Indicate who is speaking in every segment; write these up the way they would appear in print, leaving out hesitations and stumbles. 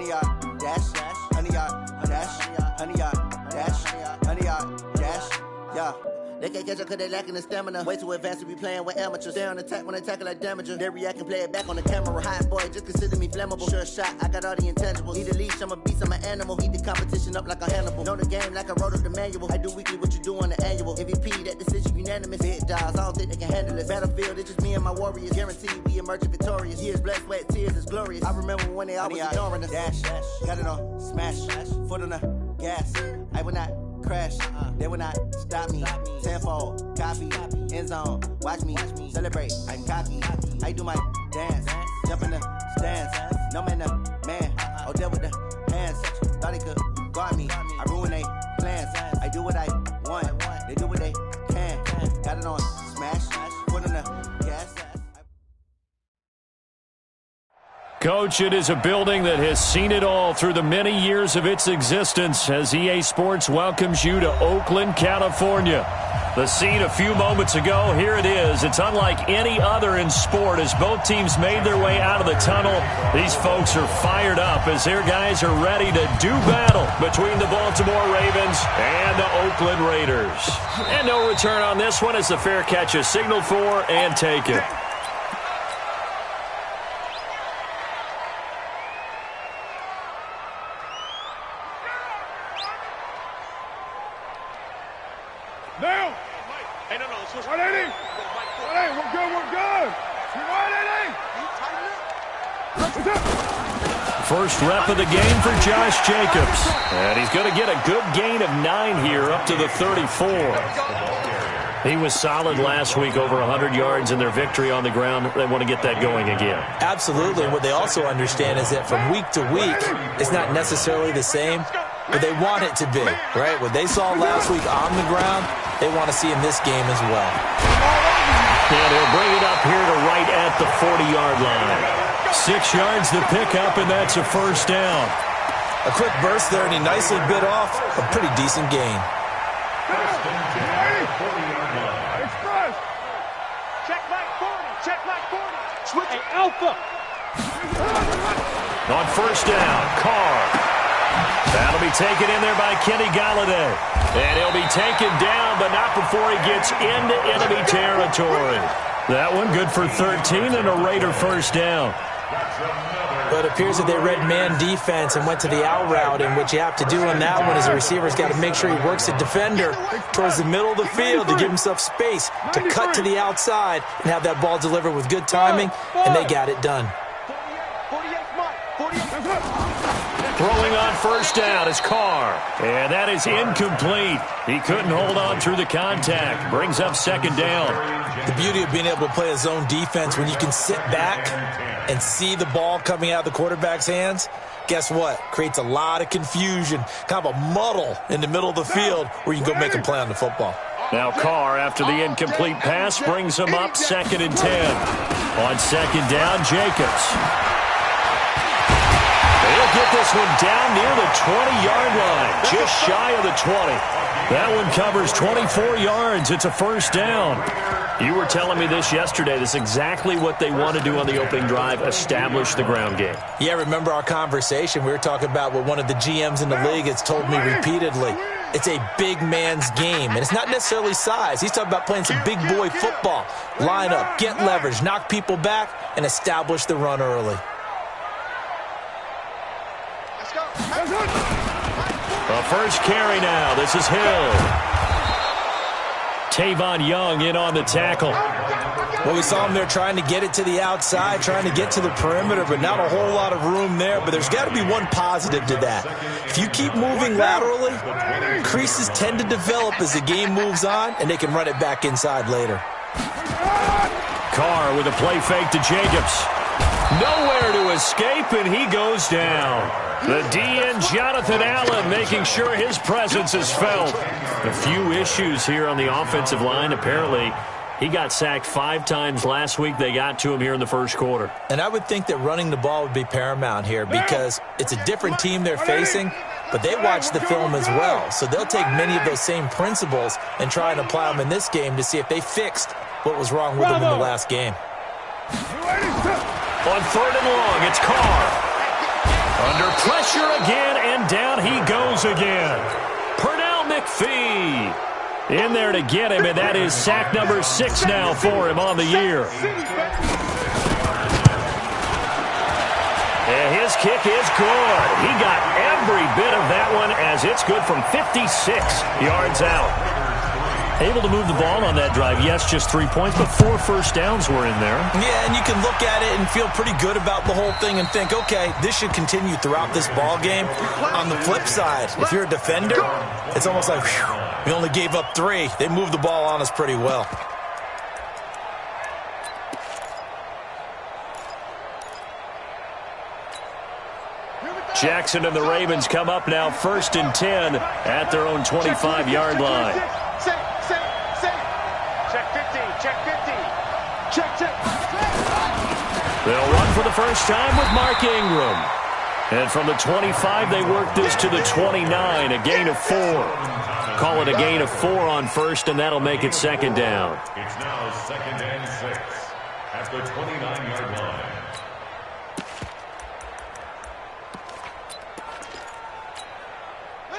Speaker 1: 100 yard dash, 100 yard dash, 100 yard dash, 100 yard dash, yeah. They can't catch up cause they lacking the stamina. Way too advanced to be playing with amateurs. Stay on attack when they tackle like damager. They react and play it back on the camera. Hot boy, just consider me flammable. Sure shot, I got all the intangibles. Need a leash, I'm a beast, I'm an animal. Eat the competition up like a Hannibal. Know the game like I wrote up the manual. I do weekly what you do on the annual. MVP, that decision unanimous. Big dogs, I don't think they can handle it. Battlefield, it's just me and my warriors. Guaranteed we emerging victorious. Years, blood, sweat, tears, it's glorious. I remember when they always ignoring us. Dash, got it on, smash, foot on the gas. I will not crash, they will not stop me. Tenfold, copy, end zone, watch me celebrate. I'm cocky, I do my dance, jump in the stands. No man, the man, oh, deal with the hands. Thought he could guard me, I ruin they plans. I do what I want, they do what they can. Got it on, smash, foot on the gas.
Speaker 2: Coach, it is a building that has seen it all through the many years of its existence as EA Sports welcomes you to Oakland, California. The scene a few moments ago, here it is. It's unlike any other in sport as both teams made their way out of the tunnel. These folks are fired up as their guys are ready to do battle between the Baltimore Ravens and the Oakland Raiders. And no return on this one as the fair catch is signaled for and taken. First rep of the game for Josh Jacobs. And he's going to get a good gain of 9 here up to the 34. He was solid last week, over 100 yards in their victory on the ground. They want to get that going again.
Speaker 3: Absolutely. What they also understand is that from week to week, it's not necessarily the same, but they want it to be, right? What they saw last week on the ground, they want to see in this game as well.
Speaker 2: And he'll bring it up here to right at the 40-yard line. 6 yards to pick up, and that's a first down.
Speaker 3: A quick burst there, and he nicely bit off a pretty decent gain.
Speaker 4: Check back 40. Switch alpha.
Speaker 2: On first down, Carr. That'll be taken in there by Kenny Golladay. And he'll be taken down, but not before he gets into enemy territory. That one good for 13 and a Raider first down.
Speaker 3: But it appears that they read man defense and went to the out route, and what you have to do on that one is the receiver's got to make sure he works the defender towards the middle of the field to give himself space to cut to the outside and have that ball delivered with good timing, and they got it done.
Speaker 2: Throwing on first down is Carr, and that is incomplete. He couldn't hold on through the contact. Brings up second down.
Speaker 3: The beauty of being able to play a zone defense when you can sit back and see the ball coming out of the quarterback's hands, guess what? Creates a lot of confusion, kind of a muddle in the middle of the field where you can go make a play on the football.
Speaker 2: Now Carr, after the incomplete pass, brings him up 2nd and 10. On second down, Jacobs. They'll get this one down near the 20-yard line, just shy of the 20. That one covers 24 yards. It's a first down. You were telling me this yesterday. This is exactly what they want to do on the opening drive, establish the ground game.
Speaker 3: Yeah, remember our conversation? We were talking about what one of the GMs in the league has told me repeatedly. It's a big man's game, and it's not necessarily size. He's talking about playing some big boy football. Line up, get leverage, knock people back, and establish the run early.
Speaker 2: The first carry now. This is Hill. Tavon Young in on the tackle.
Speaker 3: Well, we saw him there trying to get it to the outside, trying to get to the perimeter, but not a whole lot of room there. But there's got to be one positive to that. If you keep moving laterally, creases tend to develop as the game moves on, and they can run it back inside later.
Speaker 2: Carr with a play fake to Jacobs. Nowhere to escape, and he goes down. The DN, Jonathan Allen, making sure his presence is felt. A few issues here on the offensive line. Apparently, he got sacked 5 times last week. They got to him here in the first quarter.
Speaker 3: And I would think that running the ball would be paramount here because it's a different team they're facing, but they watch the film as well. So they'll take many of those same principles and try and apply them in this game to see if they fixed what was wrong with them in the last game.
Speaker 2: On 3rd and long, it's Carr. Under pressure again, and down he goes again. Pernell McPhee in there to get him, and that is sack number 6 now for him on the year. And his kick is good. He got every bit of that one as it's good from 56 yards out. Able to move the ball on that drive. Yes, just 3 points, but 4 first downs were in there.
Speaker 3: Yeah, and you can look at it and feel pretty good about the whole thing and think, okay, this should continue throughout this ball game. On the flip side, if you're a defender, it's almost like, whew, we only gave up 3. They moved the ball on us pretty well.
Speaker 2: Jackson and the Ravens come up now 1st and 10 at their own 25-yard line.
Speaker 4: Check 50, check 50. Check.
Speaker 2: They'll run for the first time with Mark Ingram. And from the 25, they work this to the 29, a gain of 4. Call it a gain of 4 on first, and that'll make it 2nd down.
Speaker 5: It's now 2nd and 6 at the 29-yard line.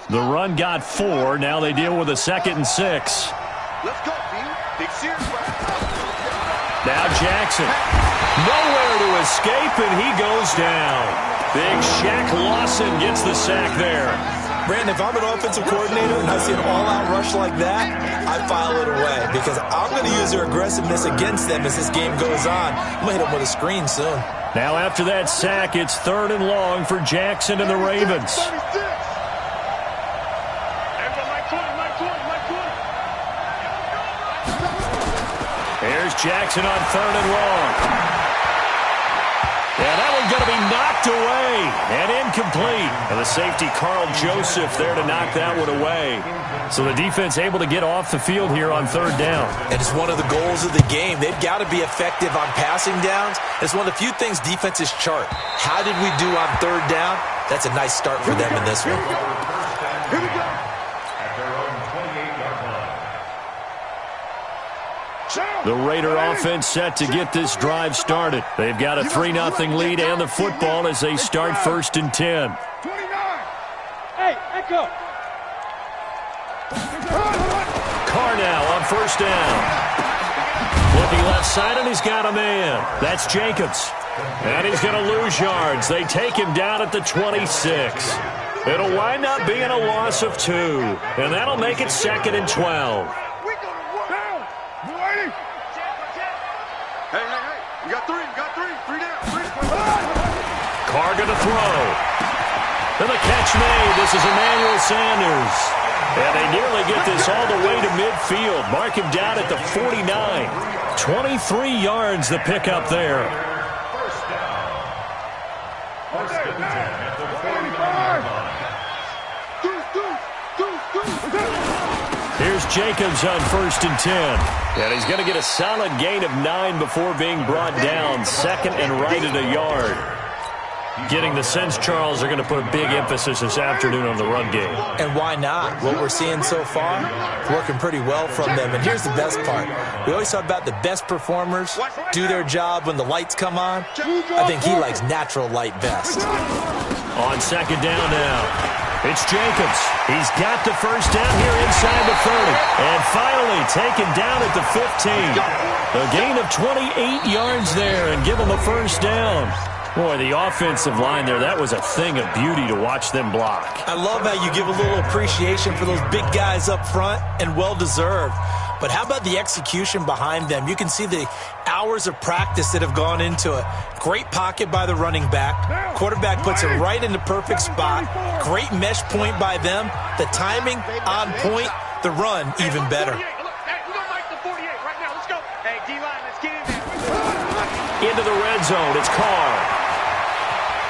Speaker 2: The run got 4. Now they deal with a 2nd and 6.
Speaker 1: Let's go, Big Sears.
Speaker 2: Now Jackson. Nowhere to escape, and he goes down. Big Shaq Lawson gets the sack there.
Speaker 3: Brandon, if I'm an offensive coordinator and I see an all-out rush like that, I file it away because I'm going to use their aggressiveness against them as this game goes on. I'm going to hit them with a screen soon.
Speaker 2: Now after that sack, it's 3rd and long for Jackson and the Ravens. Here's Jackson on 3rd and long. Yeah, that one's going to be knocked away and incomplete. And the safety, Carl Joseph, there to knock that one away. So the defense able to get off the field here on 3rd down.
Speaker 3: And it's one of the goals of the game. They've got to be effective on passing downs. It's one of the few things defenses chart. How did we do on 3rd down? That's a nice start for them in this one.
Speaker 4: Here we go.
Speaker 2: The Raider offense set to get this drive started. They've got a 3-0 lead and the football as they start 1st and 10.
Speaker 4: 29. Hey, Echo.
Speaker 2: Carr now on 1st down. Looking left side, and he's got a man. That's Jacobs. And he's going to lose yards. They take him down at the 26. It'll wind up being a loss of 2. And that'll make it 2nd and 12.
Speaker 4: Hey. You got 3 down.
Speaker 2: Carr going to throw. And the catch made. This is Emmanuel Sanders. And they nearly get this all the way to midfield. Mark him down at the 49. 23 yards the pickup there.
Speaker 5: First and 10 at the 49-yard line.
Speaker 2: Here's Jacobs on 1st and 10. And he's going to get a solid gain of 9 before being brought down. 2nd and right at a yard. Getting the sense, Charles, are going to put a big emphasis this afternoon on the run game.
Speaker 3: And why not? What we're seeing so far, working pretty well from them. And here's the best part. We always talk about the best performers do their job when the lights come on. I think he likes natural light best.
Speaker 2: On 2nd down now. It's Jacobs. He's got the first down here inside the 30. And finally taken down at the 15. A gain of 28 yards there and give him a first down. Boy, the offensive line there, that was a thing of beauty to watch them block.
Speaker 3: I love how you give a little appreciation for those big guys up front, and well-deserved. But how about the execution behind them? You can see the hours of practice that have gone into it. Great pocket by the running back. Quarterback puts it right in the perfect spot. Great mesh point by them. The timing on point. The run even better.
Speaker 2: Into the red zone. It's Carr.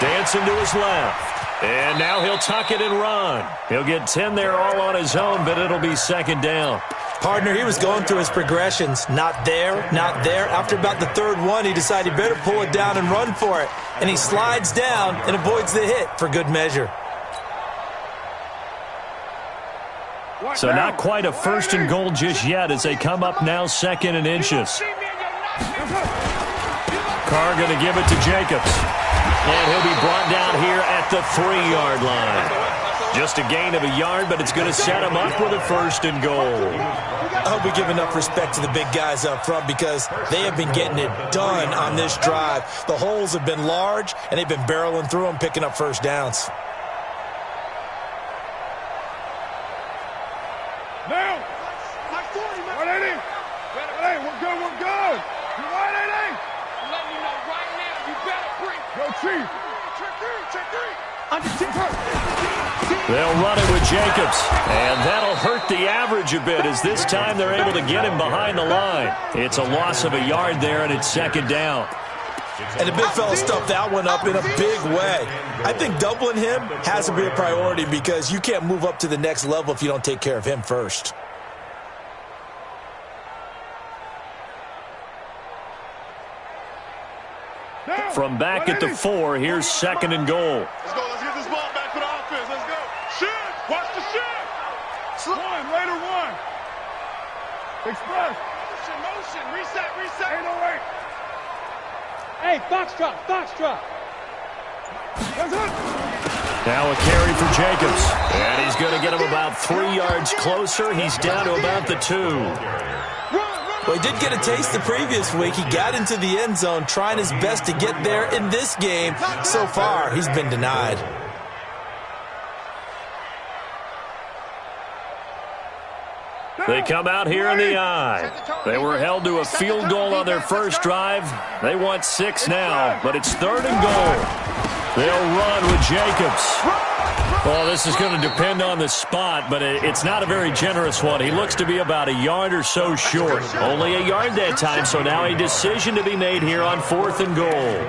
Speaker 2: Dancing to his left. And now he'll tuck it and run. He'll get 10 there all on his own, but it'll be 2nd down.
Speaker 3: Partner, he was going through his progressions. Not there, not there. After about the 3rd one, he decided he better pull it down and run for it. And he slides down and avoids the hit for good measure.
Speaker 2: So not quite a 1st and goal just yet as they come up now 2nd and inches. Carr going to give it to Jacobs. And he'll be brought down here at the 3-yard line. Just a gain of a yard, but it's going to set him up with a 1st and goal.
Speaker 3: I hope we give enough respect to the big guys up front because they have been getting it done on this drive. The holes have been large, and they've been barreling through them, picking up 1st downs.
Speaker 4: Now, 180. Hey, we're good, we're good. You 180. I'm letting you know right now, you better bring. Go, Chief. Check three.
Speaker 2: They'll run it with Jacobs, and that'll hurt the average a bit as this time they're able to get him behind the line. It's a loss of a yard there, and it's 2nd down.
Speaker 3: And the big fella stuffed that one up in a big way. I think doubling him has to be a priority because you can't move up to the next level if you don't take care of him first.
Speaker 2: From back at the 4, here's 2nd and goal.
Speaker 4: Let's go. Let's get this ball back for the offense. Let's go. Shift. Watch the shift. Raider one. Express. Motion. Reset. 808.
Speaker 6: Hey, Foxtrot.
Speaker 4: That's it.
Speaker 2: Now a carry for Jacobs. And he's going to get him about 3 yards closer. He's down to about the 2.
Speaker 3: Well, he did get a taste the previous week. He got into the end zone trying his best to get there in this game. So far, he's been denied.
Speaker 2: They come out here in the eye. They were held to a field goal on their first drive. They want 6 now, but it's 3rd and goal. They'll run with Jacobs. Well, this is going to depend on the spot, but it's not a very generous one. He looks to be about a yard or so short. Only a yard that time, so now a decision to be made here on 4th and goal.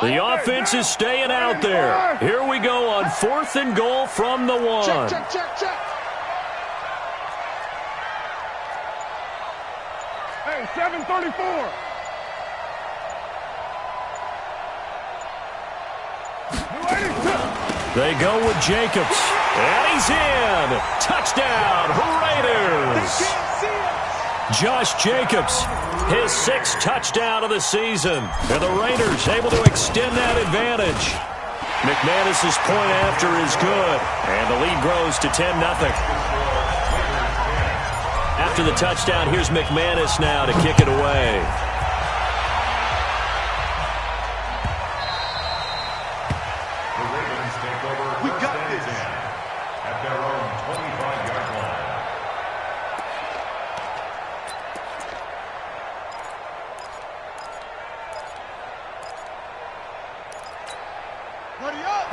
Speaker 2: The offense is staying out there. Here we go on 4th and goal from the 1.
Speaker 4: Check. Hey, 734.
Speaker 2: They go with Jacobs. And he's in. Touchdown, Raiders. Josh Jacobs, his 6th touchdown of the season. And the Raiders able to extend that advantage. McManus's point after is good. And the lead grows to 10-0. After the touchdown, here's McManus now to kick it away.
Speaker 4: We got this.
Speaker 5: At their own 25-yard line.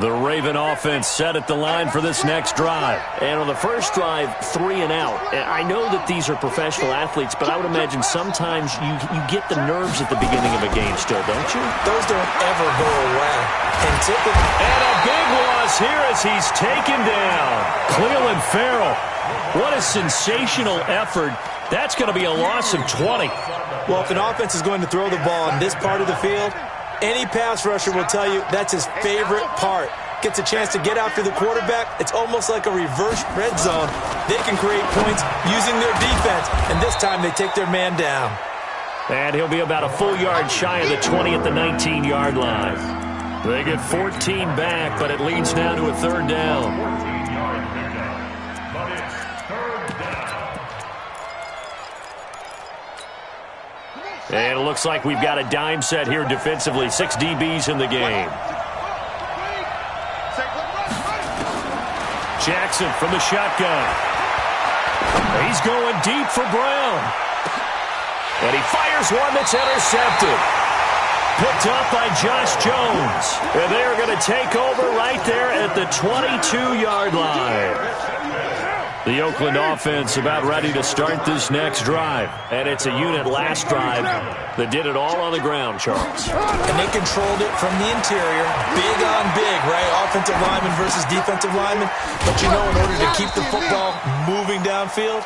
Speaker 2: The Raven offense set at the line for this next drive. And on the first drive, 3 and out. And I know that these are professional athletes, but I would imagine sometimes you get the nerves at the beginning of a game still, don't you?
Speaker 3: Those don't ever go away.
Speaker 2: And a big loss here as he's taken down. Cleveland Farrell, what a sensational effort. That's going to be a loss of 20.
Speaker 3: Well, if an offense is going to throw the ball in this part of the field, any pass rusher will tell you that's his favorite part. Gets a chance to get after the quarterback. It's almost like a reverse red zone. They can create points using their defense, and this time they take their man down.
Speaker 2: And he'll be about a full yard shy of the 20 at the 19-yard line. They get 14 back, but it leads now to a 3rd down.
Speaker 5: 14-yard pickup. But it's 3rd down.
Speaker 2: And it looks like we've got a dime set here defensively. 6 DBs in the game. Jackson from the shotgun. He's going deep for Brown. And he fires one that's intercepted. Picked up by Josh Jones. And they are going to take over right there at the 22-yard line. The Oakland offense about ready to start this next drive. And it's a unit last drive that did it all on the ground, Charles.
Speaker 3: And they controlled it from the interior. Big on big, right? Offensive lineman versus defensive lineman. But you know, in order to keep the football moving downfield,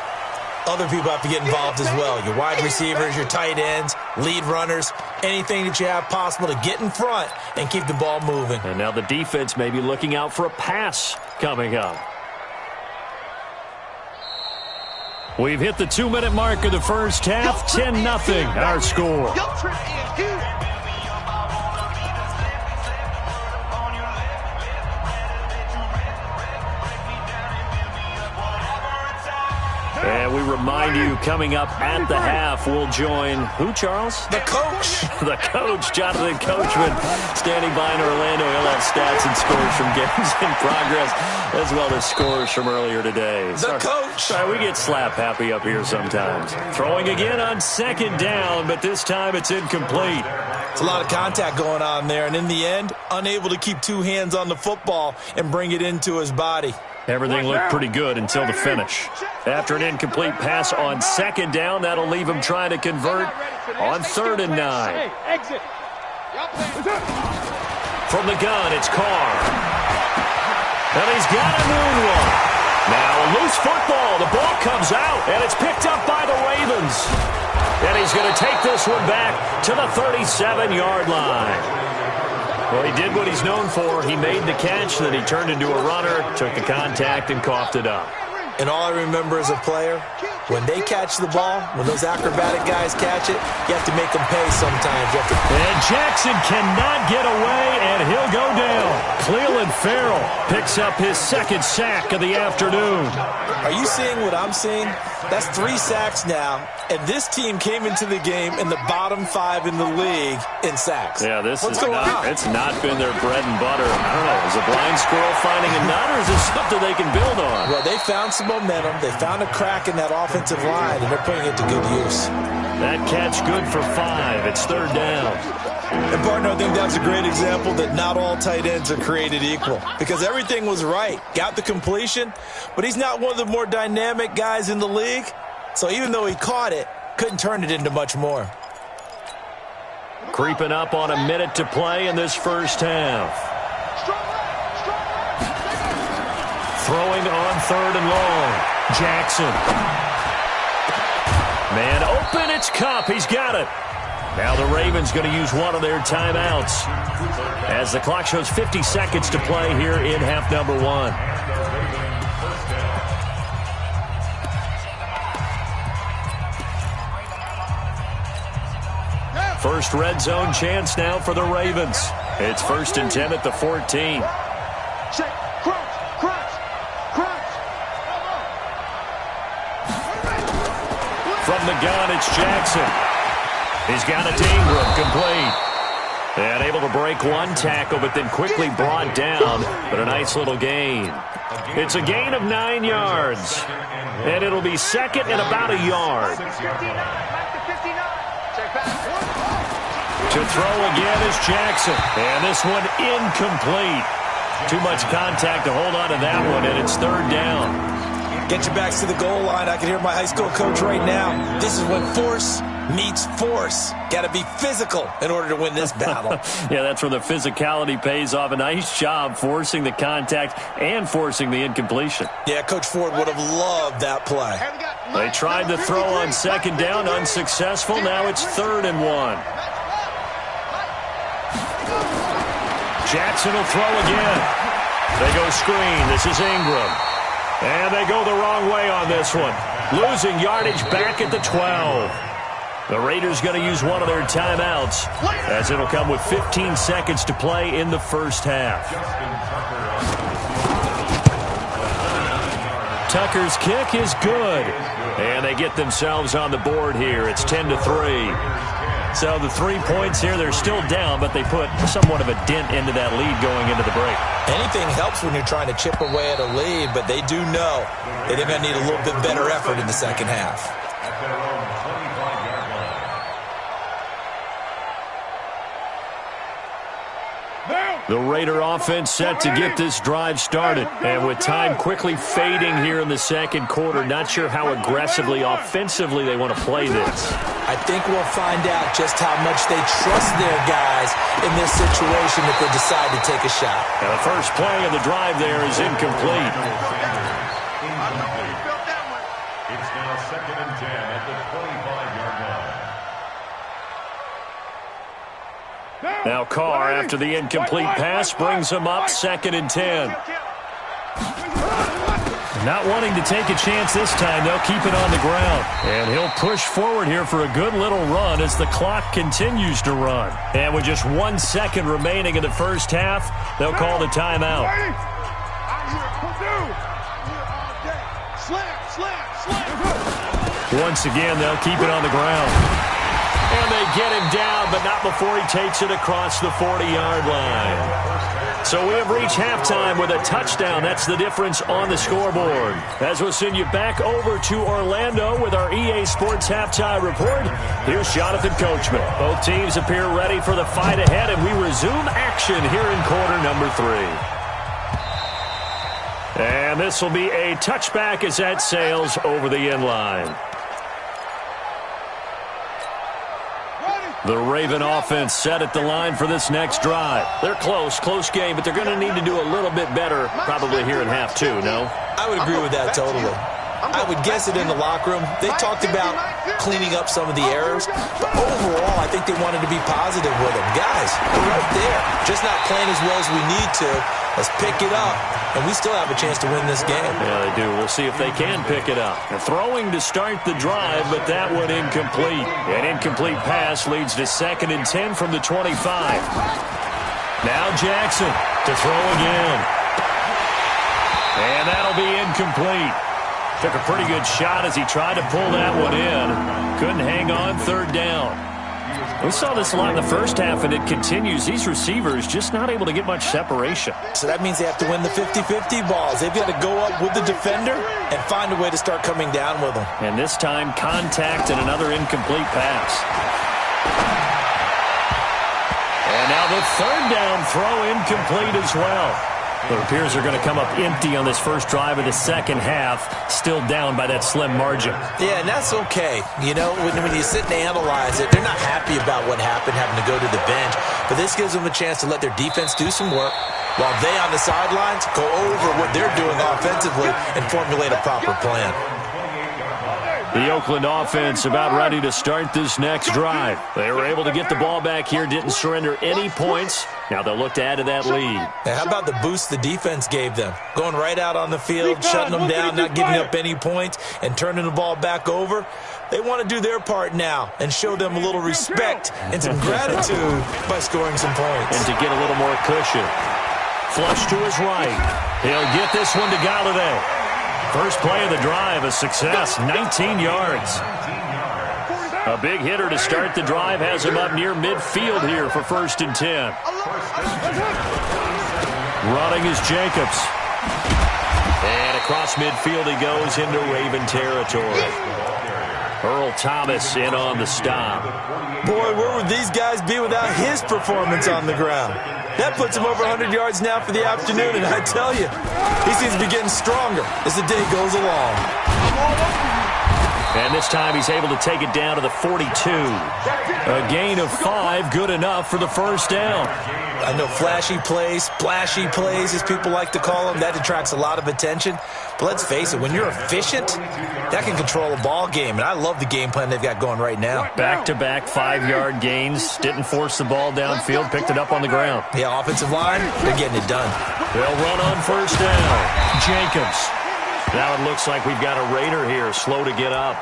Speaker 3: other people have to get involved as well. Your wide receivers, your tight ends, lead runners, anything that you have possible to get in front and keep the ball moving.
Speaker 2: And now the defense may be looking out for a pass coming up. We've hit the 2-minute mark of the first half. 10-0 our score. And we remind you, coming up at the half, we'll join who, Charles?
Speaker 3: The coach.
Speaker 2: The coach, Jonathan Coachman, standing by in Orlando. He'll have stats and scores from games in progress, as well as scores from earlier today.
Speaker 3: The coach.
Speaker 2: Sorry, we get slap happy up here sometimes. Throwing again on second down, but this time it's incomplete.
Speaker 3: It's a lot of contact going on there, and in the end, unable to keep two hands on the football and bring it into his body.
Speaker 2: Everything looked pretty good until the finish. After an incomplete pass on second down, that'll leave him trying to convert on 3rd and 9.
Speaker 6: Exit.
Speaker 2: From the gun, it's Carr. And he's got a moonwalk. Now a loose football. The ball comes out, and it's picked up by the Ravens. And he's going to take this one back to the 37-yard line. Well, he did what he's known for. He made the catch, then he turned into a runner, took the contact, and coughed it up.
Speaker 3: And all I remember as a player, when they catch the ball, when those acrobatic guys catch it, you have to make them pay sometimes.
Speaker 2: And Jackson cannot get away, and he'll go down. Cleveland Farrell picks up his second sack of the afternoon.
Speaker 3: Are you seeing what I'm seeing? That's 3 sacks now, and this team came into the game in the bottom 5 in the league in sacks.
Speaker 2: Yeah, it's not been their bread and butter. I don't know, is a blind squirrel finding a nut, or is this something they can build on?
Speaker 3: Well, they found some momentum. They found a crack in that offensive line, and they're putting it to good use.
Speaker 2: That catch good for 5. It's 3rd down.
Speaker 3: And, partner, I think that's a great example that not all tight ends are created equal, because everything was right. Got the completion, but he's not one of the more dynamic guys in the league. So even though he caught it, couldn't turn it into much more.
Speaker 2: Creeping up on a minute to play in this first half. Throwing on 3rd and long. Jackson. Man open, it's Kupp. He's got it. Now the Ravens going to use one of their timeouts as the clock shows 50 seconds to play here in half number 1. First red zone chance now for the Ravens. It's 1st and 10 at the 14.
Speaker 6: Check. Crouch.
Speaker 2: From the gun, it's Jackson. He's got it to Ingram, complete. And able to break one tackle, but then quickly brought down. But a nice little gain. It's a gain of 9 yards. And it'll be 2nd and about a yard. To throw again is Jackson. And this one incomplete. Too much contact to hold on to that one, and it's 3rd down.
Speaker 3: Get your backs to the goal line. I can hear my high school coach right now. This is when force meets force. Got to be physical in order to win this battle.
Speaker 2: Yeah, that's where the physicality pays off. A nice job forcing the contact and forcing the incompletion.
Speaker 3: Yeah, Coach Ford would have loved that play.
Speaker 2: They tried to throw on 2nd down, unsuccessful. Now it's 3rd and 1. Jackson will throw again. They go screen. This is Ingram. And they go the wrong way on this one. Losing yardage back at the 12. The Raiders going to use one of their timeouts as it'll come with 15 seconds to play in the first half. Tucker's kick is good. And they get themselves on the board here. It's 10-3. So the 3 points here, they're still down, but they put somewhat of a dent into that lead going into the break.
Speaker 3: Anything helps when you're trying to chip away at a lead, but they do know that they're going to need a little bit better effort in the second half.
Speaker 2: The Raider offense set to get this drive started. And with time quickly fading here in the second quarter, not sure how aggressively, offensively they want to play this.
Speaker 3: I think we'll find out just how much they trust their guys in this situation if they decide to take a shot.
Speaker 2: Now the first play of the drive there is incomplete.
Speaker 5: It's now 2nd and 10 at the 25-yard line.
Speaker 2: Now Carr, after the incomplete pass, brings him up 2nd and 10. Not wanting to take a chance this time, they'll keep it on the ground. And he'll push forward here for a good little run as the clock continues to run. And with just 1 second remaining in the first half, they'll call the timeout. Once again, they'll keep it on the ground. And they get him down, but not before he takes it across the 40-yard line. So we have reached halftime with a touchdown. That's the difference on the scoreboard. As we'll send you back over to Orlando with our EA Sports Halftime Report, here's Jonathan Coachman. Both teams appear ready for the fight ahead, and we resume action here in quarter number 3. And this will be a touchback as that sails over the end line. The Raven offense set at the line for this next drive. They're close game, but they're going to need to do a little bit better probably here in half 2, no?
Speaker 3: I would agree with that totally. I would guess it in the locker room. They talked about cleaning up some of the errors, but overall, I think they wanted to be positive with them. Guys, we're right there. Just not playing as well as we need to. Let's pick it up, and we still have a chance to win this game.
Speaker 2: Yeah, they do. We'll see if they can pick it up. They're throwing to start the drive, but that one incomplete. An incomplete pass leads to 2nd and 10 from the 25. Now Jackson to throw again. And that'll be incomplete. Took a pretty good shot as he tried to pull that one in. Couldn't hang on, 3rd down. We saw this a lot in the first half, and it continues. These receivers just not able to get much separation.
Speaker 3: So that means they have to win the 50-50 balls. They've got to go up with the defender and find a way to start coming down with them.
Speaker 2: And this time, contact and another incomplete pass. And now the 3rd down throw incomplete as well. It appears they're going to come up empty on this first drive of the second half, still down by that slim margin.
Speaker 3: Yeah, and that's okay. You know, when you sit and analyze it, they're not happy about what happened, having to go to the bench. But this gives them a chance to let their defense do some work while they on the sidelines go over what they're doing offensively and formulate a proper plan.
Speaker 2: The Oakland offense about ready to start this next drive. They were able to get the ball back here, didn't surrender any points. Now they'll look to add to that lead.
Speaker 3: Now, how about the boost the defense gave them? Going right out on the field, shutting them down, not giving up any points, and turning the ball back over. They want to do their part now and show them a little respect and some gratitude by scoring some points.
Speaker 2: And to get a little more cushion. Flush to his right. He'll get this one to Galladay. First play of the drive, a success, 19 yards. A big hitter to start the drive has him up near midfield here for 1st and 10. Running is Jacobs. And across midfield he goes into Raven territory. Earl Thomas in on the stop.
Speaker 3: Boy, where would these guys be without his performance on the ground? That puts him over 100 yards now for the afternoon, and I tell you, he seems to be getting stronger as the day goes along.
Speaker 2: And this time he's able to take it down to the 42. A gain of 5, good enough for the first down.
Speaker 3: I know flashy plays, splashy plays, as people like to call them, that attracts a lot of attention. But let's face it, when you're efficient, that can control a ball game. And I love the game plan they've got going right now.
Speaker 2: Back-to-back 5-yard gains. Didn't force the ball downfield, picked it up on the ground.
Speaker 3: Yeah, offensive line, they're getting it done.
Speaker 2: They'll run on first down. Jacobs. Now it looks like we've got a Raider here, slow to get up.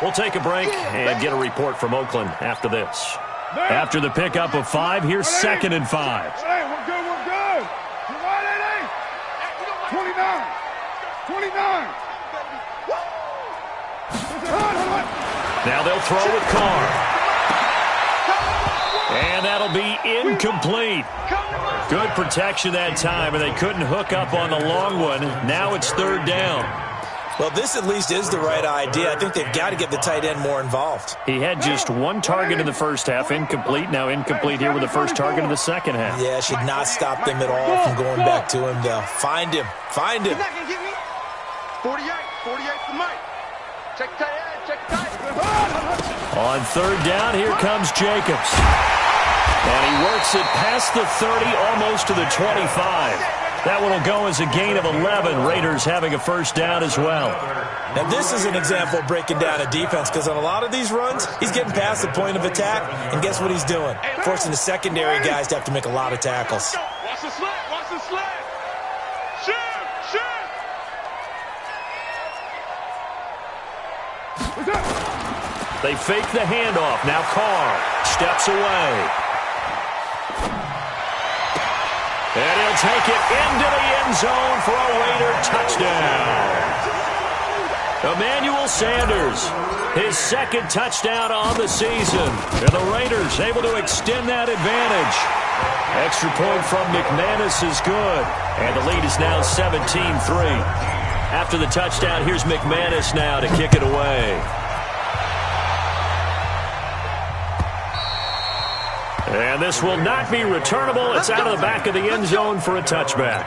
Speaker 2: We'll take a break and get a report from Oakland after this. After the pickup of 5, here's 2nd and 5.
Speaker 4: Hey, we're good. You right, 29. 29.
Speaker 2: Now they'll throw with Carr. And that'll be incomplete. Good protection that time, and they couldn't hook up on the long one. Now it's 3rd down.
Speaker 3: Well, this at least is the right idea. I think they've got to get the tight end more involved.
Speaker 2: He had just 1 target in the first half, incomplete. Now incomplete here with the first target in the second half.
Speaker 3: Yeah, should not stop them at all from going back to him, though. Find him.
Speaker 6: 48 for Mike. Check tight end, check tight.
Speaker 2: On 3rd down, here comes Jacobs. And he works it past the 30, almost to the 25. That one will go as a gain of 11. Raiders having a first down as well.
Speaker 3: Now, this is an example of breaking down a defense because on a lot of these runs, he's getting past the point of attack, and guess what he's doing? Forcing the secondary guys to have to make a lot of tackles.
Speaker 6: Watch the slant, watch the slant. Shoot.
Speaker 2: They fake the handoff. Now Carr steps away. And he'll take it into the end zone for a Raider touchdown. Emmanuel Sanders, his second touchdown on the season. And the Raiders able to extend that advantage. Extra point from McManus is good. And the lead is now 17-3. After the touchdown, here's McManus now to kick it away. And this will not be returnable. It's out of the back of the end zone for a touchback.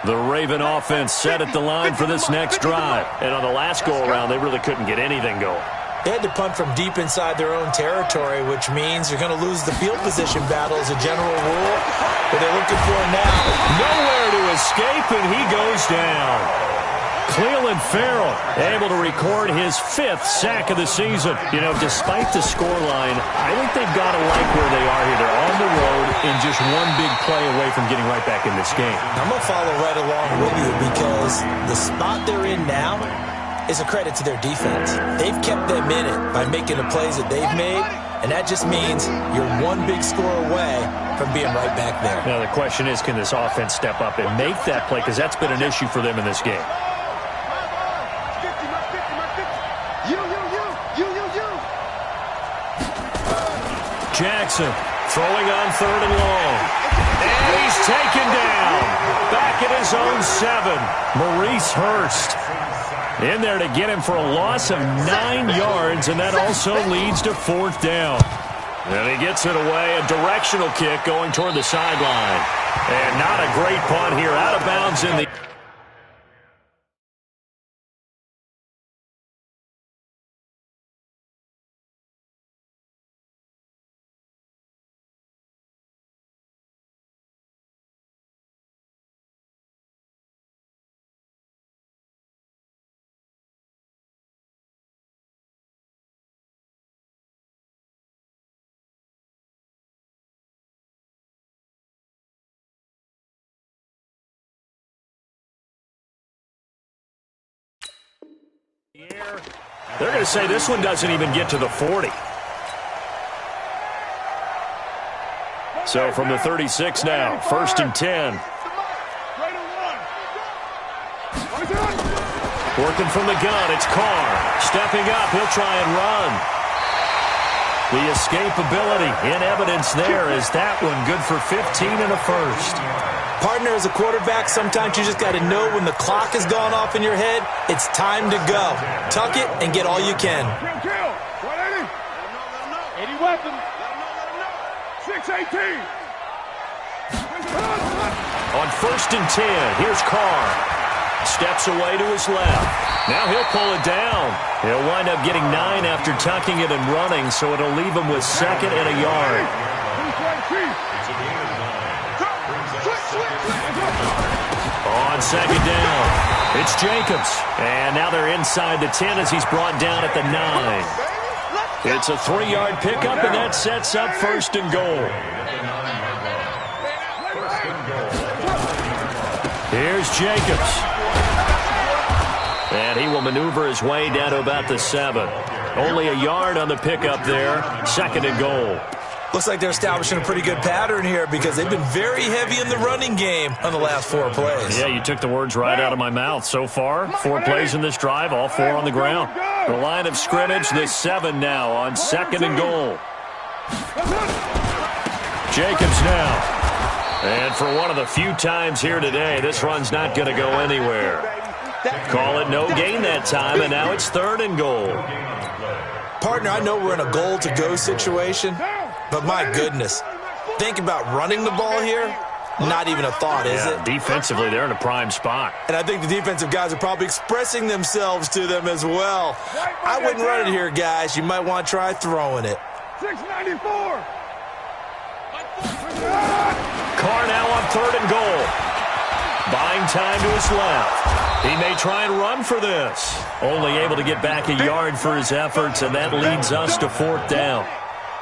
Speaker 2: The Raven offense set at the line for this next drive. And on the last go-around, they really couldn't get anything going.
Speaker 3: They had to punt from deep inside their own territory, which means you're going to lose the field position battle as a general rule. What they're looking for now.
Speaker 2: Nowhere to escape, and he goes down. Cleveland Farrell able to record his 5th sack of the season. You know, despite the scoreline, I think they've got to like where they are here. They're on the road and just one big play away from getting right back in this game.
Speaker 3: I'm going to follow right along with you because the spot they're in now is a credit to their defense. They've kept them in it by making the plays that they've made, and that just means you're one big score away from being right back there.
Speaker 2: Now, the question is, can this offense step up and make that play? Because that's been an issue for them in this game. Jackson throwing on 3rd and long. And he's taken down. Back at his own 7. Maurice Hurst in there to get him for a loss of 9 yards, and that also leads to 4th down. And he gets it away, a directional kick going toward the sideline. And not a great punt here, out of bounds in the... They're going to say this one doesn't even get to the 40. So from the 36 now, 1st and 10. Working from the gun, it's Carr. Stepping up, he'll try and run. The escapability in evidence there is that one good for 15 and a first.
Speaker 3: Partner, as a quarterback, sometimes you just got to know when the clock has gone off in your head, it's time to go. Tuck it and get all you can.
Speaker 4: Kill. 180.
Speaker 6: 80 weapon.
Speaker 4: 618.
Speaker 2: On 1st and 10, here's Carr. Steps away to his left. Now he'll pull it down. He'll wind up getting 9 after tucking it and running, so it'll leave him with 2nd and a yard. On 2nd down, it's Jacobs. And now they're inside the 10 as he's brought down at the 9. It's a 3-yard pickup, and that sets up 1st and goal. Here's Jacobs. And he will maneuver his way down to about the 7. Only a yard on the pickup there. 2nd and goal.
Speaker 3: Looks like they're establishing a pretty good pattern here because they've been very heavy in the running game on the last 4 plays.
Speaker 2: Yeah, you took the words right out of my mouth. So far, 4 plays in this drive, all 4 on the ground. The line of scrimmage, the 7 now on 2nd and goal. Jacobs now. And for one of the few times here today, this run's not going to go anywhere. Call it no gain that time, and now it's 3rd and goal.
Speaker 3: Partner, I know we're in a goal-to-go situation, but my goodness, think about running the ball here. Not even a thought, is it?
Speaker 2: Defensively, they're in a prime spot.
Speaker 3: And I think the defensive guys are probably expressing themselves to them as well. I wouldn't run it here, guys. You might want to try throwing it.
Speaker 4: 694.
Speaker 2: 3rd and goal. Buying time to his left. He may try and run for this. Only able to get back a yard for his efforts, and that leads us to 4th down.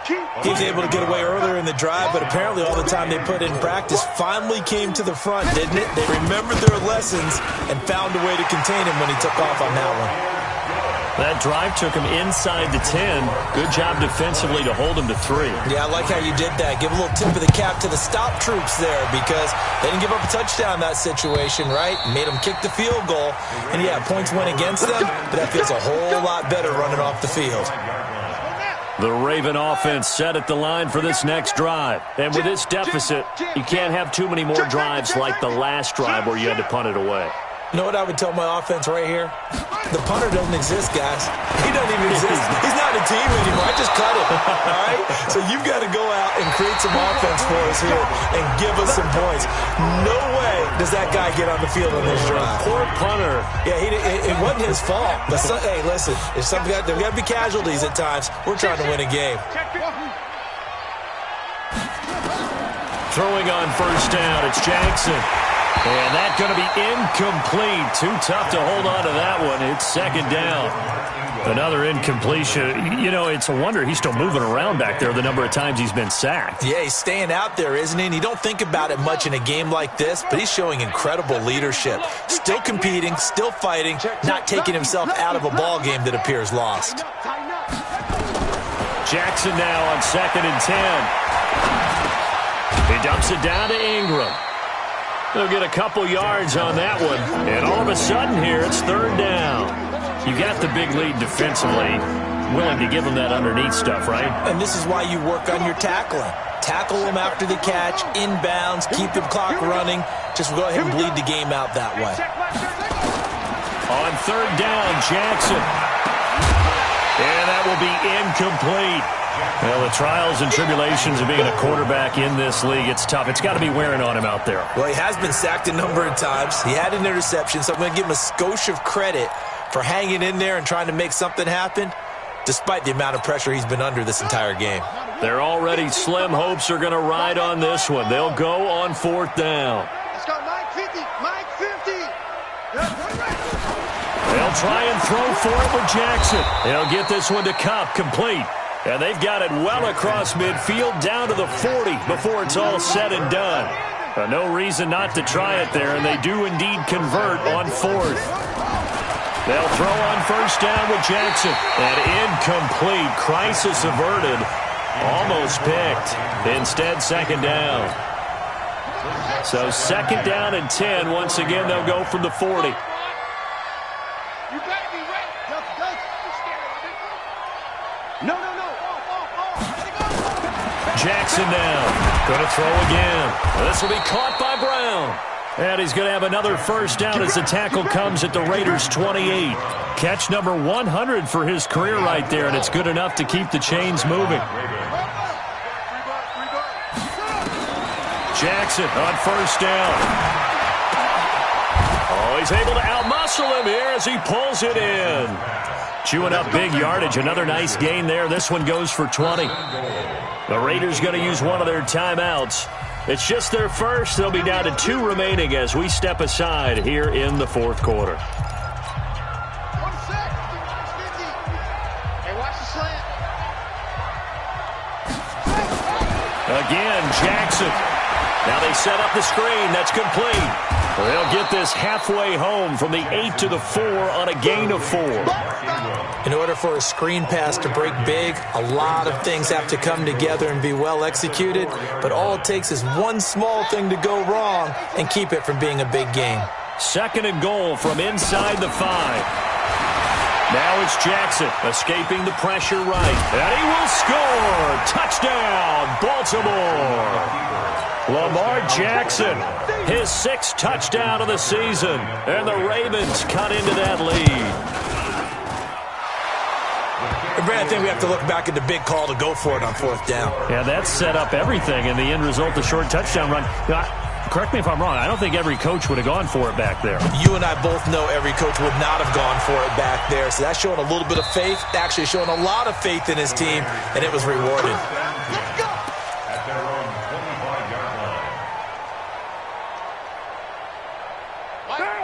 Speaker 3: He was able to get away earlier in the drive, but apparently all the time they put in practice finally came to the front, didn't it? They remembered their lessons and found a way to contain him when he took off on that one.
Speaker 2: That drive took him inside the 10. Good job defensively to hold him to 3.
Speaker 3: Yeah, I like how you did that. Give a little tip of the cap to the stop troops there because they didn't give up a touchdown in that situation, right? Made them kick the field goal. And, yeah, points went against them, but that feels a whole lot better running off the field.
Speaker 2: The Raven offense set at the line for this next drive. And with this deficit, you can't have too many more drives like the last drive where you had to punt it away.
Speaker 3: You know what I would tell my offense right here? The punter doesn't exist, guys. He doesn't even exist. He's not a team anymore. I just cut him, all right? So you've got to go out and create some offense for us here and give us some points. No way does that guy get on the field on this drive.
Speaker 2: Poor punter.
Speaker 3: Yeah, it wasn't his fault. But hey, listen, there's got to be casualties at times. We're trying to win a game.
Speaker 2: Throwing on 1st down, it's Jackson. And that's going to be incomplete. Too tough to hold on to that one. It's 2nd down. Another incompletion. You know, it's a wonder he's still moving around back there the number of times he's been sacked.
Speaker 3: Yeah, he's staying out there, isn't he? And you don't think about it much in a game like this, but he's showing incredible leadership. Still competing, still fighting, not taking himself out of a ball game that appears lost.
Speaker 2: Jackson now on 2nd and 10. He dumps it down to Ingram. They'll get a couple yards on that one. And all of a sudden here, it's 3rd down. You got the big lead defensively. Willing to give them that underneath stuff, right?
Speaker 3: And this is why you work on your tackling. Tackle them after the catch, inbounds, keep the clock running. Just go ahead and bleed the game out that way.
Speaker 2: On 3rd down, Jackson. And that will be incomplete. Well, the trials and tribulations of being a quarterback in this league, it's tough. It's got to be wearing on him out there.
Speaker 3: Well, he has been sacked a number of times. He had an interception, so I'm going to give him a skosh of credit for hanging in there and trying to make something happen, despite the amount of pressure he's been under this entire game.
Speaker 2: Their already slim hopes are going to ride on this one. They'll go on 4th down.
Speaker 4: Let's go, Mike 50, Mike 50.
Speaker 2: They'll try and throw for it with Jackson. They'll get this one to Cup, complete. And they've got it well across midfield down to the 40 before it's all said and done. No reason not to try it there, and they do indeed convert on 4th. They'll throw on 1st down with Jackson. And incomplete. Crisis averted. Almost picked. Instead, 2nd down. So 2nd down and 10. Once again, they'll go from the 40.
Speaker 4: You better be ready. No.
Speaker 2: Jackson now. Going to throw again. This will be caught by Brown. And he's going to have another 1st down as the tackle comes at the Raiders' 28. Catch number 100 for his career right there, and it's good enough to keep the chains moving. Jackson on 1st down. Oh, he's able to outmuscle him here as he pulls it in. Chewing up big yardage. Another nice gain there. This one goes for 20. The Raiders going to use one of their timeouts. It's just their first. They'll be down to 2 remaining as we step aside here in the 4th quarter.
Speaker 4: Hey, watch the slant.
Speaker 2: Again, Jackson. Now they set up the screen. That's complete. They'll get this halfway home from the 8 to the 4 on a gain of 4.
Speaker 3: In order for a screen pass to break big, a lot of things have to come together and be well executed, but all it takes is one small thing to go wrong and keep it from being a big game.
Speaker 2: 2nd and goal from inside the 5. Now it's Jackson escaping the pressure right, and he will score! Touchdown, Baltimore! Lamar Jackson, his 6th touchdown of the season, and the Ravens cut into that lead.
Speaker 3: Brad, I think we have to look back at the big call to go for it on 4th down.
Speaker 2: Yeah, that set up everything, and the end result, the short touchdown run. Correct me if I'm wrong, I don't think every coach would have gone for it back there.
Speaker 3: You and I both know every coach would not have gone for it back there, so that's showing a little bit of faith, actually showing a lot of faith in his team, and it was rewarded.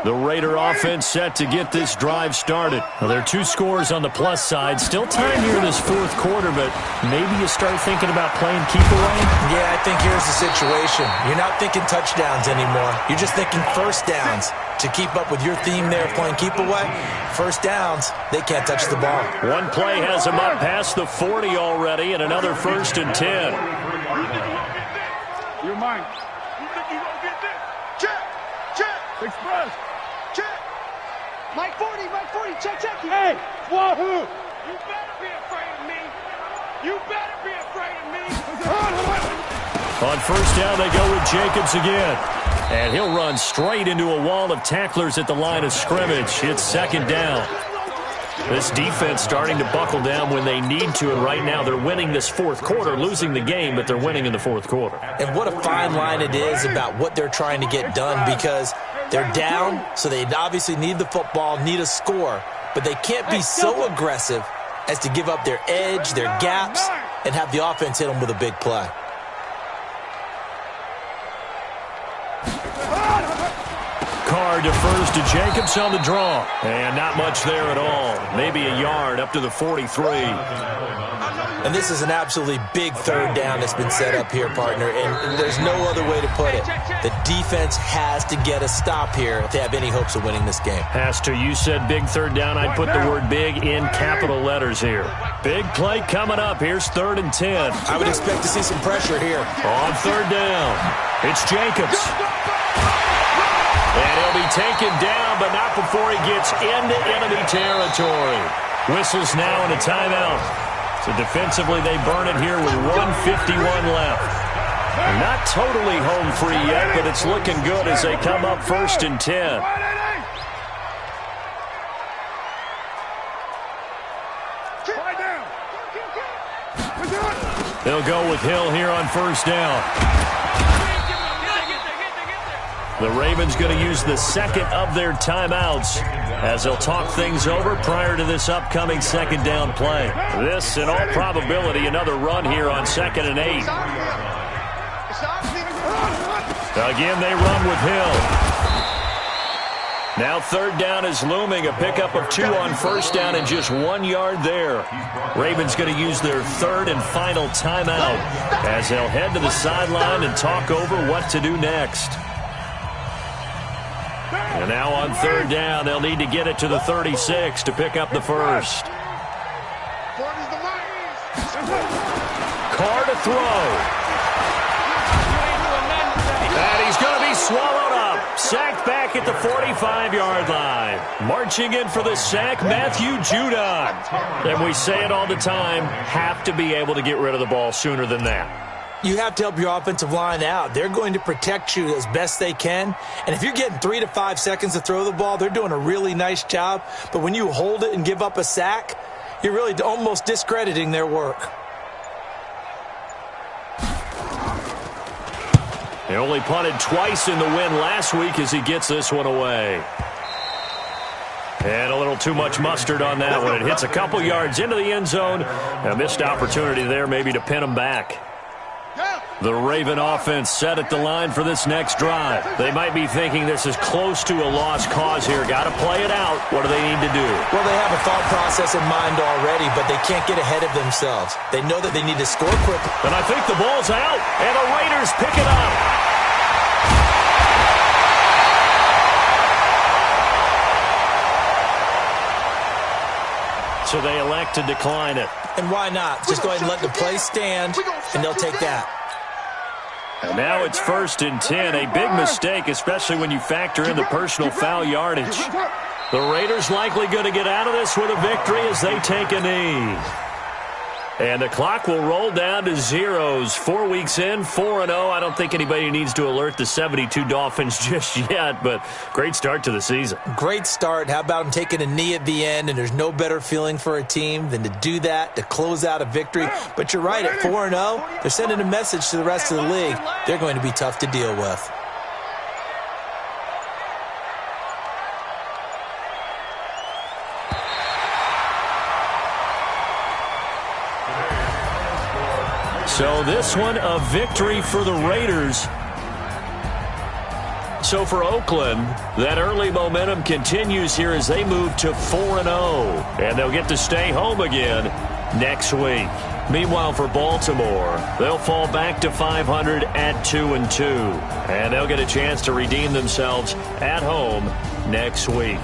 Speaker 2: The Raider offense set to get this drive started. Well, there are 2 scores on the plus side. Still time here in this fourth quarter, but maybe you start thinking about playing keep away?
Speaker 3: Yeah, I think here's the situation. You're not thinking touchdowns anymore. You're just thinking first downs. To keep up with your theme there of playing keep away, first downs, they can't touch the ball.
Speaker 2: One play has them up past the 40 already, and another 1st and 10.
Speaker 4: You're mine.
Speaker 6: You think you gonna get this? Check, check,
Speaker 4: Express.
Speaker 6: check. Mike 40, check.
Speaker 4: Hey, Wahoo!
Speaker 6: You better be afraid of me. You better be afraid of me.
Speaker 2: On first down, they go with Jacobs again. And he'll run straight into a wall of tacklers at the line of scrimmage. It's 2nd down. This defense starting to buckle down when they need to, and right now they're winning this fourth quarter, losing the game, but they're winning in the fourth quarter.
Speaker 3: And what a fine line it is about what they're trying to get done, because they're down, so they obviously need the football, need a score, but they can't be so aggressive as to give up their edge, their gaps, and have the offense hit them with a big play.
Speaker 2: Carr defers to Jacobs on the draw. And not much there at all. Maybe a yard up to the 43.
Speaker 3: And this is an absolutely big third down that's been set up here, partner, and there's no other way to put it. The defense has to get a stop here if they have any hopes of winning this game.
Speaker 2: Has to. You said big third down. I'd put the word big in capital letters here. Big play coming up. Here's 3rd and 10.
Speaker 3: I would expect to see some pressure here.
Speaker 2: On 3rd down, it's Jacobs. And he'll be taken down, but not before he gets into enemy territory. Whistles now and a timeout. So defensively, they burn it here with 1:51 left. They're not totally home free yet, but it's looking good as they come up 1st and 10. They'll go with Hill here on 1st down. The Ravens going to use the 2nd of their timeouts as they'll talk things over prior to this upcoming 2nd down play. This, in all probability, another run here on 2nd and 8. Again, they run with Hill. Now 3rd down is looming. A pickup of 2 on 1st down and just 1 yard there. Ravens going to use their 3rd and final timeout as they'll head to the sideline and talk over what to do next. And now on 3rd down, they'll need to get it to the 36 to pick up the 1st. Carr to throw. And he's going to be swallowed up. Sacked back at the 45-yard line. Marching in for the sack, Matthew Judon. And we say it all the time, have to be able to get rid of the ball sooner than that.
Speaker 3: You have to help your offensive line out. They're going to protect you as best they can. And if you're getting 3 to 5 seconds to throw the ball, they're doing a really nice job. But when you hold it and give up a sack, you're really almost discrediting their work.
Speaker 2: He only punted twice in the win last week as he gets this one away. And a little too much mustard on that one. It hits a couple yards into the end zone. A missed opportunity there maybe to pin him back. The Raven offense set at the line for this next drive. They might be thinking this is close to a lost cause here. Got to play it out. What do they need to do?
Speaker 3: Well, they have a thought process in mind already, but they can't get ahead of themselves. They know that they need to score quickly.
Speaker 2: And I think the ball's out, and the Raiders pick it up. So they elect to decline it.
Speaker 3: And why not? Just go ahead and let the play stand, and they'll take that.
Speaker 2: And now it's 1st and 10. A big mistake, especially when you factor in the personal foul yardage. The Raiders likely going to get out of this with a victory as they take a knee. And the clock will roll down to zeros. 4 weeks in, 4-0. I don't think anybody needs to alert the 72 Dolphins just yet, but great start to the season.
Speaker 3: Great start. How about them taking a knee at the end? And there's no better feeling for a team than to do that, to close out a victory. But you're right, at 4-0, they're sending a message to the rest of the league. They're going to be tough to deal with. So this one, a victory for the Raiders.
Speaker 2: so for Oakland, that early momentum continues here as they move to 4-0. And they'll get to stay home again next week. Meanwhile, for Baltimore, they'll fall back to 500 at 2-2. And they'll get a chance to redeem themselves at home next week.